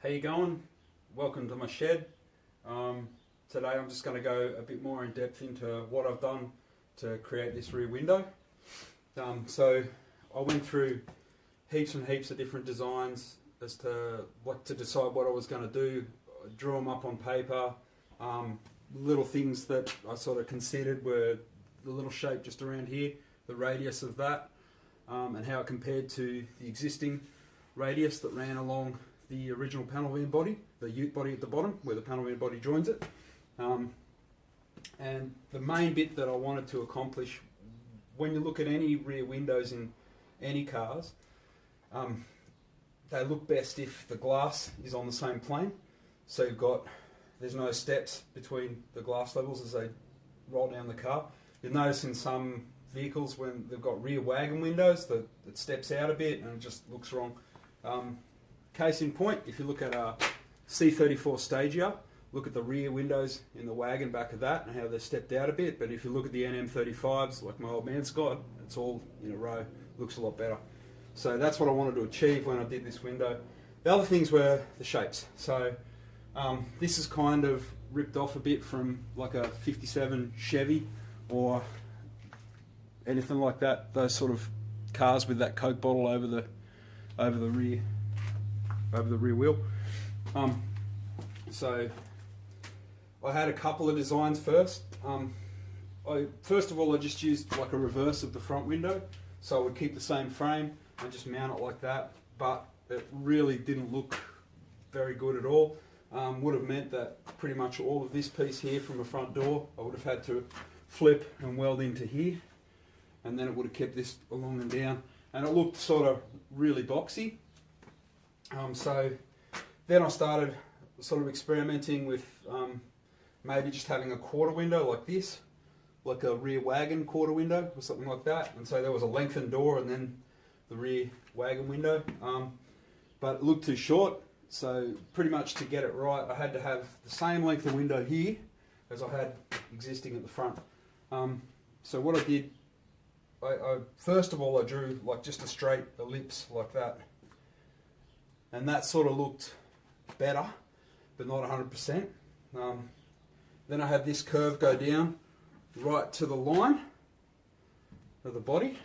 How you going? Welcome to my shed. Today I'm just going to go a bit more in depth into what I've done to create this rear window. So I went through heaps and heaps of different designs as to what to decide what I was going to do. I drew them up on paper. Little things that I sort of considered were the little shape just around here, the radius of that, and how it compared to the existing radius that ran along the original panel van body, the ute body at the bottom where the panel van body joins it. And the main bit that I wanted to accomplish, when you look at any rear windows in any cars, they look best if the glass is on the same plane. So there's no steps between the glass levels as they roll down the car. You'll notice in some vehicles when they've got rear wagon windows that it steps out a bit and it just looks wrong. Case in point, if you look at a C34 Stagia, look at the rear windows in the wagon back of that and how they're stepped out a bit. But if you look at the NM35s, like my old man's got, it's all in a row, looks a lot better. So that's what I wanted to achieve when I did this window. The other things were the shapes. So this is kind of ripped off a bit from like a 57 Chevy or anything like that, those sort of cars with that Coke bottle over the rear wheel. So I had a couple of designs first. First of all, I just used like a reverse of the front window, so I would keep the same frame and just mount it like that, but it really didn't look very good at all. Would have meant that pretty much all of this piece here from the front door I would have had to flip and weld into here, and then it would have kept this along and down, and it looked sort of really boxy. So then I started sort of experimenting with maybe just having a quarter window like this, like a rear wagon quarter window or something like that. And so there was a lengthened door and then the rear wagon window, but it looked too short. So pretty much to get it right, I had to have the same length of window here as I had existing at the front. So what I did, I first of all I drew like just a straight ellipse like that. And that sort of looked better, but not 100%. Then I had this curve go down right to the line of the body,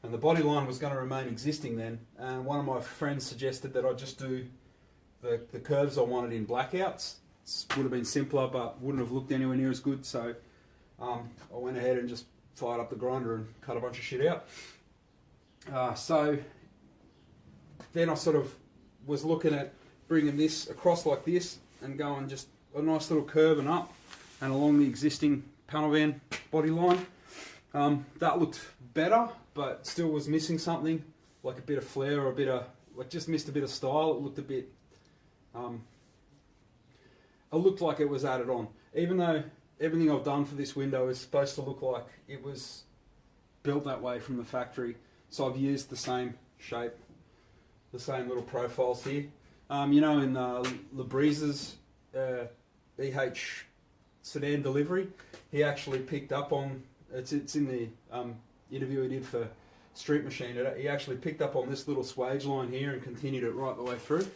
and the body line was going to remain existing then. And one of my friends suggested that I just do the curves I wanted in blackouts. It would have been simpler, but wouldn't have looked anywhere near as good. So I went ahead and just fired up the grinder and cut a bunch of shit out. So then I sort of was looking at bringing this across like this and going just a nice little curve and up and along the existing panel van body line. That looked better, but still was missing something, like a bit of flair or a bit of, like just missed a bit of style. It looked a bit, it looked like it was added on. Even though everything I've done for this window is supposed to look like it was built that way from the factory. So I've used the same shape, the same little profiles here. You know, in Labrese's EH sedan delivery, he actually picked up on, it's in the interview he did for Street Machine, he actually picked up on this little swage line here and continued it right the way through.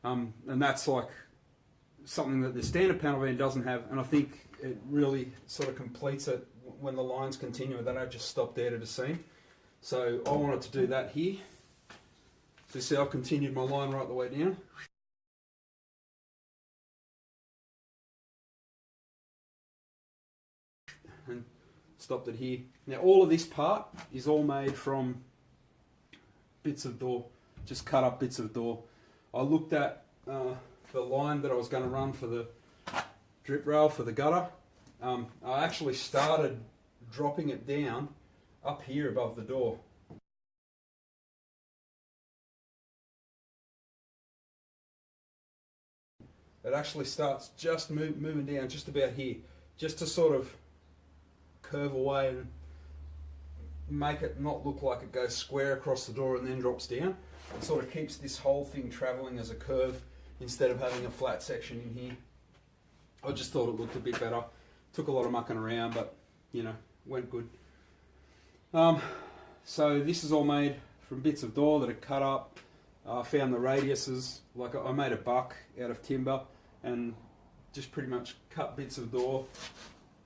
And that's like something that the standard panel van doesn't have, and I think it really sort of completes it when the lines continue and they don't just stop dead at a seam. So I wanted to do that here. So see, I've continued my line right the way down. And stopped it here. Now all of this part is all made from bits of door, just cut up bits of door. I looked at the line that I was going to run for the drip rail for the gutter. I actually started dropping it down up here above the door. It actually starts just moving down just about here, just to sort of curve away and make it not look like it goes square across the door and then drops down. It sort of keeps this whole thing travelling as a curve instead of having a flat section in here. I just thought it looked a bit better. Took a lot of mucking around, but you know, went good. So this is all made from bits of door that are cut up, I found the radiuses, like I made a buck out of timber and just pretty much cut bits of door,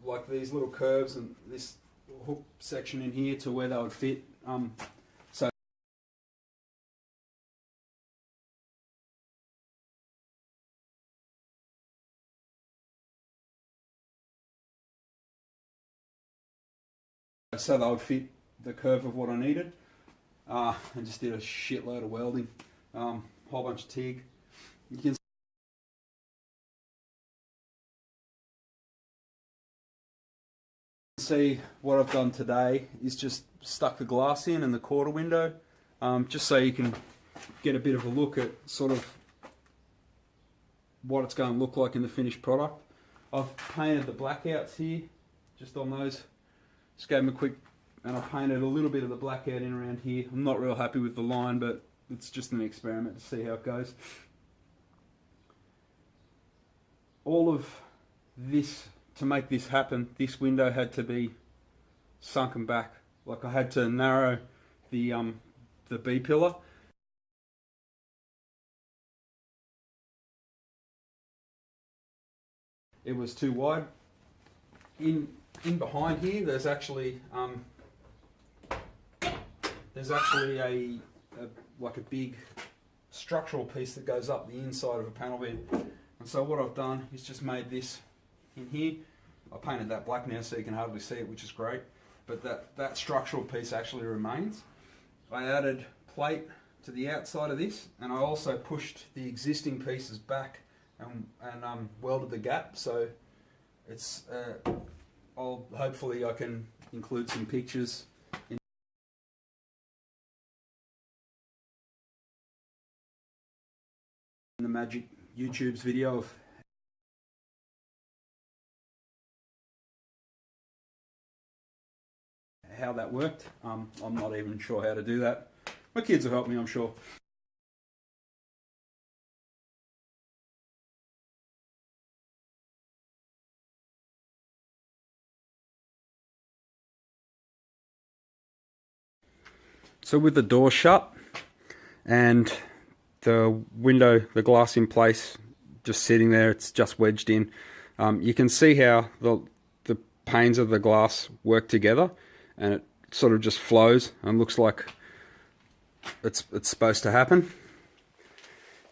like these little curves and this hook section in here to where they would fit. So they would fit the curve of what I needed, and just did a shitload of welding, whole bunch of TIG. You can see what I've done today is just stuck the glass in and the quarter window, just so you can get a bit of a look at sort of what it's going to look like in the finished product. I've painted the blackouts here, just on those. Just gave them a quick, and I painted a little bit of the blackout in around here. I'm not real happy with the line, but it's just an experiment to see how it goes. All of this, to make this happen, this window had to be sunken back. Like I had to narrow the B-pillar. It was too wide. In behind here, there's actually a like a big structural piece that goes up the inside of a panel bed. And so what I've done is just made this in here. I painted that black now so you can hardly see it, which is great. But that structural piece actually remains. I added plate to the outside of this, and I also pushed the existing pieces back and welded the gap. So it's hopefully I can include some pictures in the Magic YouTube's video of how that worked. I'm not even sure how to do that. My kids will help me, I'm sure. So with the door shut and the window, the glass in place, just sitting there, it's just wedged in. You can see how the panes of the glass work together, and it sort of just flows and looks like it's supposed to happen.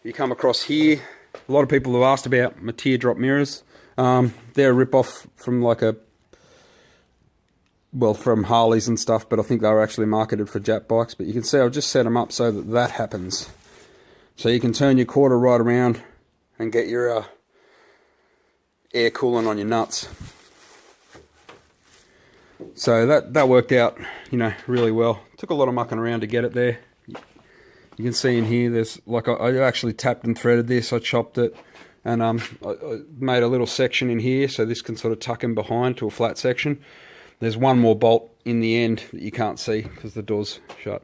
You come across here, a lot of people have asked about my teardrop mirrors. They're a rip-off from from Harleys and stuff, but I think they were actually marketed for Jap bikes. But you can see I've just set them up so that happens. So you can turn your quarter right around and get your air cooling on your nuts. So that worked out, really well. Took a lot of mucking around to get it there. You can see in here, there's I actually tapped and threaded this. I chopped it, and I made a little section in here so this can sort of tuck in behind to a flat section. There's one more bolt in the end that you can't see because the door's shut.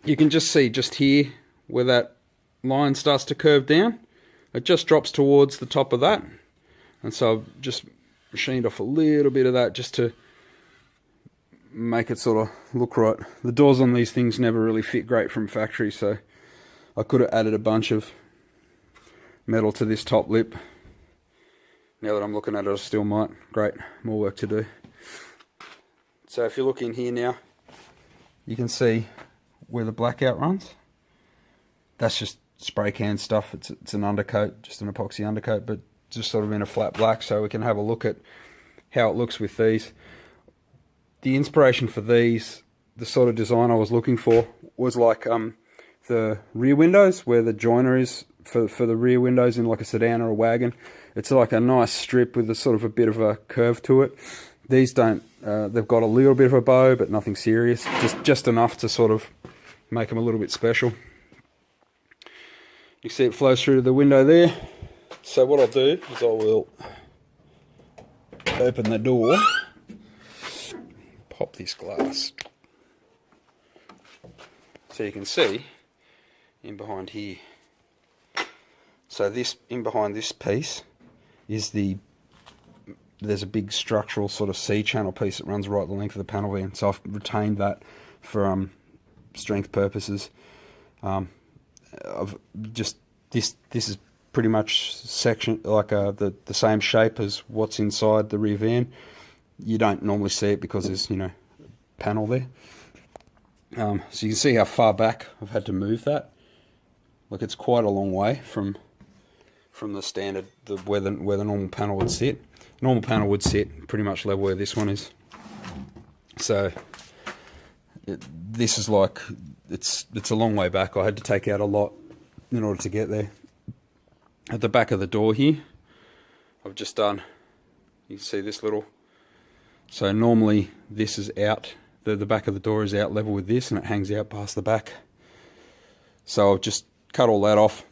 You can just see just here where that line starts to curve down. It just drops towards the top of that. And so I've just machined off a little bit of that just to make it sort of look right. The doors on these things never really fit great from factory, so I could have added a bunch of metal to this top lip. Now that I'm looking at it, I still might. Great, more work to do. So if you look in here now, you can see where the blackout runs. That's just spray can stuff. It's an undercoat, just an epoxy undercoat, but just sort of in a flat black, so we can have a look at how it looks with these. The inspiration for these, the sort of design I was looking for, was like the rear windows, where the joiner is for the rear windows in like a sedan or a wagon. It's like a nice strip with a sort of a bit of a curve to it. These don't, they've got a little bit of a bow, but nothing serious. Just enough to sort of make them a little bit special. You can see it flows through to the window there. So what I'll do is I will open the door, pop this glass, so you can see in behind here. So this, in behind this piece, is there's a big structural sort of C-channel piece that runs right the length of the panel van. So I've retained that for strength purposes. I've just this is pretty much section like the same shape as what's inside the rear van. You don't normally see it because there's, you know, a panel there. So you can see how far back I've had to move that. Look, it's quite a long way from the standard, where the normal panel would sit. Normal panel would sit pretty much level where this one is. So this is like, it's a long way back. I had to take out a lot in order to get there. At the back of the door here, I've just done, you can see this little, so normally this is out, the back of the door is out level with this, and it hangs out past the back. So I've just cut all that off,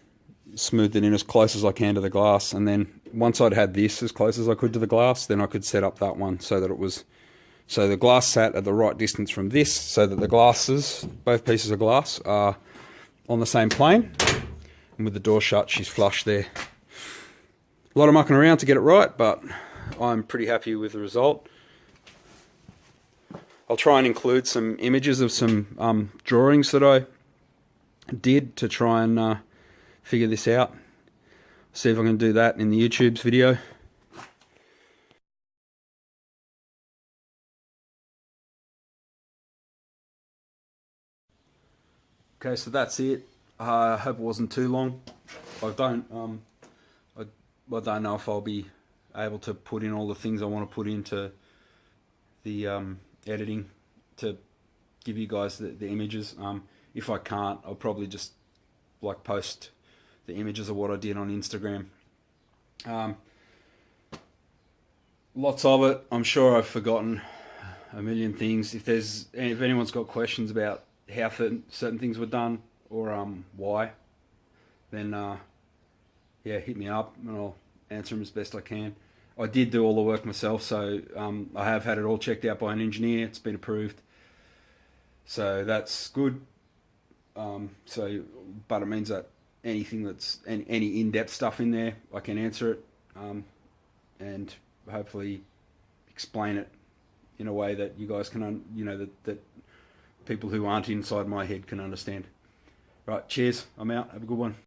smoothed it in as close as I can to the glass, and then once I'd had this as close as I could to the glass, then I could set up that one so that it was, so the glass sat at the right distance from this, so that the glasses, both pieces of glass, are on the same plane. And with the door shut, she's flush there. A lot of mucking around to get it right, but I'm pretty happy with the result. I'll try and include some images of some drawings that I did to try and figure this out. See if I can do that in the YouTube's video. Okay, so that's it. I hope it wasn't too long. I don't know if I'll be able to put in all the things I want to put into the editing to give you guys the images. If I can't, I'll probably just like post the images of what I did on Instagram. Lots of it. I'm sure I've forgotten a million things. If anyone's got questions about how certain things were done, or why, then yeah, hit me up and I'll answer them as best I can. I did do all the work myself, so I have had it all checked out by an engineer. It's been approved, so that's good. But it means that anything that's any in-depth stuff in there, I can answer it, and hopefully explain it in a way that you guys can, that people who aren't inside my head can understand. Right, cheers. I'm out. Have a good one.